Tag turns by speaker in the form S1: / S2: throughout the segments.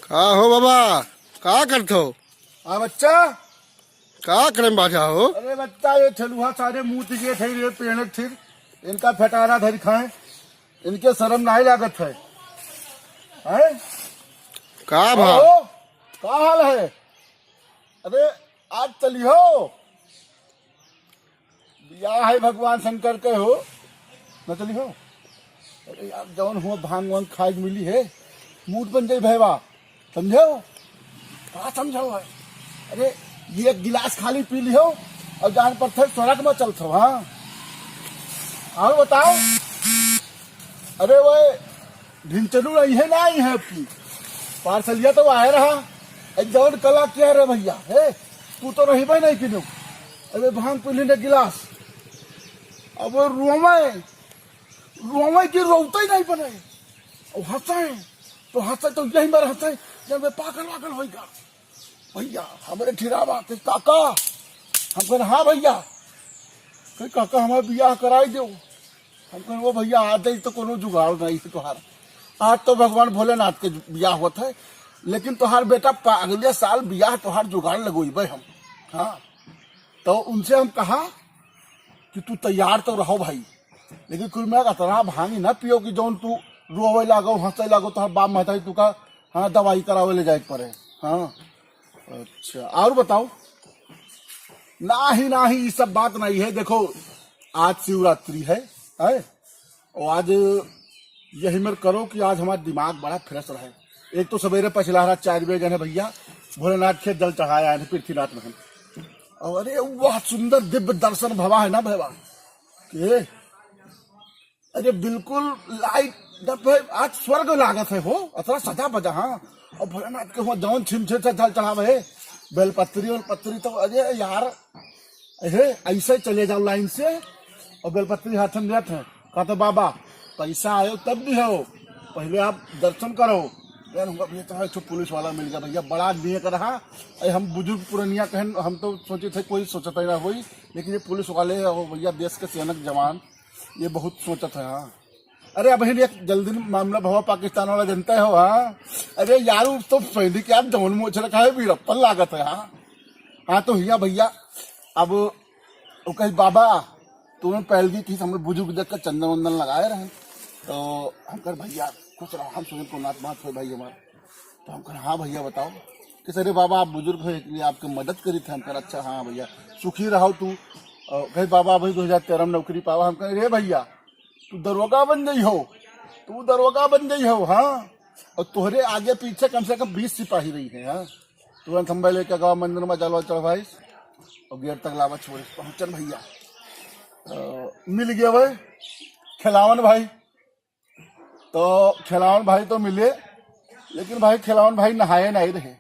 S1: का हो बाबा, का करते हो?
S2: हाँ बच्चा।
S1: का करे बाजा हो?
S2: अरे बच्चा, ये ठेलुहा सारे मुंह तिगे थे, ये पेड़ थे, इनका फटारा धर खाए, इनके शर्म नहीं लागत है। हैं?
S1: का भा?
S2: हो का हाल है? अरे आज चली हो, बियाह है भगवान शंकर के हो, न चली हो। अरे यार जौन हुआ भांग वांग खाए मिली है, मूड बन जाई भैया, समझो? का समझो है? अरे ये एक गिलास खाली पी लियो और जान पर थे सड़क में चल थो। हाँ और बताओ। अरे वो ढिंचलू नहीं है, नहीं है आपकी पार्सलिया तो आए रहा। एक जौन कला क्या रे भैया है, तू तो रही भाई नहीं किनू। अरे भांग पी ली ने गिलास, अब रोवे की रोते ही नहीं बने और हंसाए तो हंसे तो यही बार हंसे जब वे पागल वागल होगा। भैया हमारे ठिरावा के काका, हम कहें हाँ भैया, कहीं काका हमारे बियाह कराई दो। हम कहें वो भैया आज तो कोनो जुगाड़ नहीं है तुहार, आज तो भगवान भोलेनाथ के बियाह होता है, लेकिन तुहार बेटा अगले साल बियाह तुहार जुगाड़ लगोइबे हम। हाँ तो उनसे हम कहा कि तू तैयार तो रहो भाई, लेकिन कुल मैं इतना भांगी ना पियो कि जौन तू रोवे लागो हंसे लागो तो बाप महताई तू का हाँ दवाई करावे ले जाए पड़े। हाँ अच्छा और बताओ। ना ही ये सब बात नहीं है। देखो आज शिवरात्रि है और आज यही मेरे करो कि आज हमारा दिमाग बड़ा फ्रेश रहे। एक तो सवेरे पछलारा 4 बजे गए भैया भोलेनाथ के जल चढ़ाया है पृथ्वीनाथ में, और अरे वह सुंदर दिव्य दर्शन भवा है ना भैया के, अरे बिल्कुल लाइट आज स्वर्ग लागत है हो, अतरा सजा बजा। हाँ और भोलेनाथ के हुआ जौन छिम से जल चढ़ावे है बेलपत्री और पत्री, तो अरे यार ऐसे चले जाओ लाइन से और बेलपत्री हाथ में देते हैं, कहते बाबा पैसा आयो तब भी हो, पहले आप दर्शन करो। यार भैया तो पुलिस वाला मिल गया भैया, बड़ा आदमी का रहा। हम बुजुर्ग पुरानिया कहन हम तो सोचे थे कोई सोचता ही ना हुई, लेकिन ये पुलिस वाले और भैया देश के सैनिक जवान ये बहुत सोचत है। हाँ अरे अब एक जल्दी मामला भवा पाकिस्तान वाला जनता हो। हाँ अरे यार तो पहले क्या जौन मोच रखा है वीरप्पन लागत है। हाँ तो भैया अब वो कही बाबा तुम्हें पहल दी थी, हम बुजुर्ग देख कर चंदन वंदन लगाए रहे, तो हम कर भैया कुछ रहो, हम सुने को नाथ बात हो भाई हमारे, तो हम कर हाँ भैया बताओ कि अरे बाबा आप बुजुर्ग हो इसलिए आपकी मदद करी थे। हम कर अच्छा हाँ भैया सुखी रहो तू। कही बाबा भाई 2013 में नौकरी पावा। हम कह रे भैया तू दरोगा बन गई हो, तू दरोगा बन गई हो। हाँ और तुहरे आगे पीछे कम से कम 20 सिपाही रही है। हाँ तुरंत हम लेके गवा मंदिर में जलवा चढ़वाई और गेट तक लावा छोड़े पहुंचन भैया। मिल गया भाई खिलावन भाई, तो खिलावन भाई तो मिले, लेकिन भाई खिलावन भाई नहाए नहीं रहे।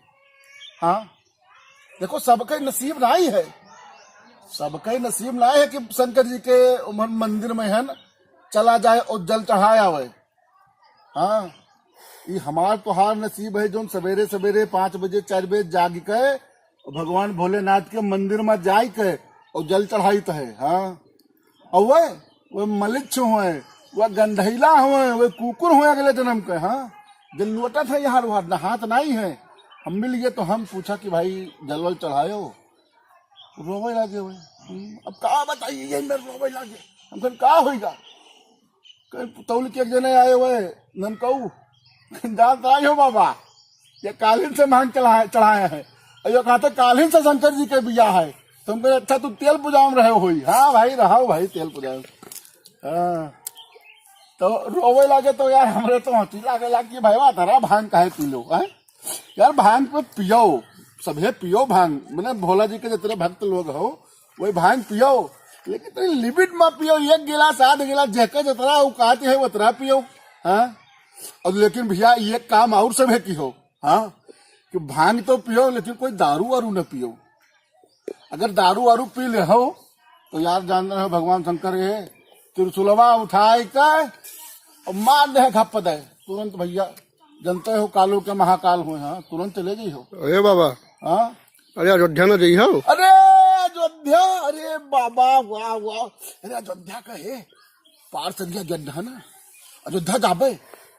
S2: हाँ देखो सबके नसीब नहीं है, सबके नसीब नहीं है कि शंकर जी के मंदिर में है न चला जाए और जल चढ़ाया आवे। हाँ ये हमार तोहार नसीब है जो सवेरे सवेरे 5 बजे 4 बजे जाग के भगवान भोलेनाथ के मंदिर में जाए के और जल चढ़ाई है। हाँ और वह मलिच्छ हुए, वह गंधैला हुए, वह कुकुर हुए अगले जन्म के। हाँ जल लोटा था यार वहां नहात नहीं है। हम मिल गए तो हम पूछा कि भाई जलवल चढ़ायो, रोवे लागे हुए। अब का बताइए यही मेरे रोवे लागे। हम कहें का होगा, तौल के एक जने आए हुए ननकऊ जानता हो बाबा ये कालीन से मांग चढ़ाया है, और ये कहते कालीन से शंकर जी के बिया है। तुम कहे अच्छा तू तेल पूजा में रहे हुई। हाँ भाई रहा भाई तेल पूजा। हाँ तो रोवे लागे तो यार हमारे तो हंसी लागे लागे भाई तारा भांग काहे पी लो है यार, भांग पे पियो सभे पियो भांग, मैंने भोला जी के जितने भक्त लोग हो वही भांग पियो, लेकिन तो लिमिट में पियो। 1 गिलास 8 गिलास जैके जितना औकात है उतना पियो। हाँ और लेकिन भैया ये काम और सभे की हो। हाँ कि भांग तो पियो लेकिन कोई दारू वारू न पियो। अगर दारू वारू पी ले हो तो यार जान रहे हो भगवान शंकर ये त्रिशूलवा उठाए के और मार दे घप दे तुरंत भैया, जनते हो कालो के महाकाल हुए। हाँ तुरंत चले गई हो। अरे
S1: बाबा
S2: हाँ
S1: अरे अयोध्या में गई हो?
S2: अरे अयोध्या, अरे बाबा वाह वाह, अरे अयोध्या का है पार्सलिया गड्ढा ना, अयोध्या जाबे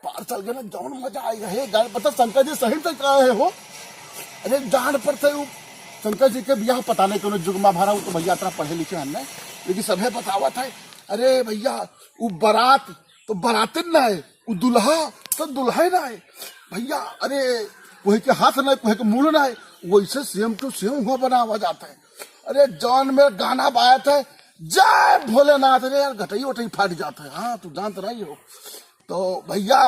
S2: पार्सल के ना जौन मजा आएगा हे गाय पता शंकर जी सही से कहे हो। अरे जान पर थे वो शंकर जी के बियाह पता नहीं क्यों जुगमा भरा हूँ तो भैया इतना पढ़े लिखे हैं लेकिन सभे बतावा था। अरे भैया वो बारात तो बारातिन ना है, वो दुल्हा तो दुल्हे ना है भैया। अरे कोई के हाथ ना कोई के मुंह ना है, वैसे सेम टू सेम हुआ बना हुआ जाता है। अरे जॉन में गाना बाया था जय भोलेनाथ, रे यार घटई वटई फाट जाता है। हाँ तू जानते रही हो। तो भैया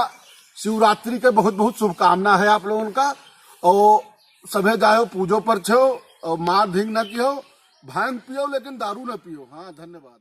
S2: शिवरात्रि के बहुत बहुत शुभकामना है आप लोगों का। और सभे जाओ पूजो पर छो और मार धिंग न कियो, भांग पियो लेकिन दारू न पियो। हाँ धन्यवाद।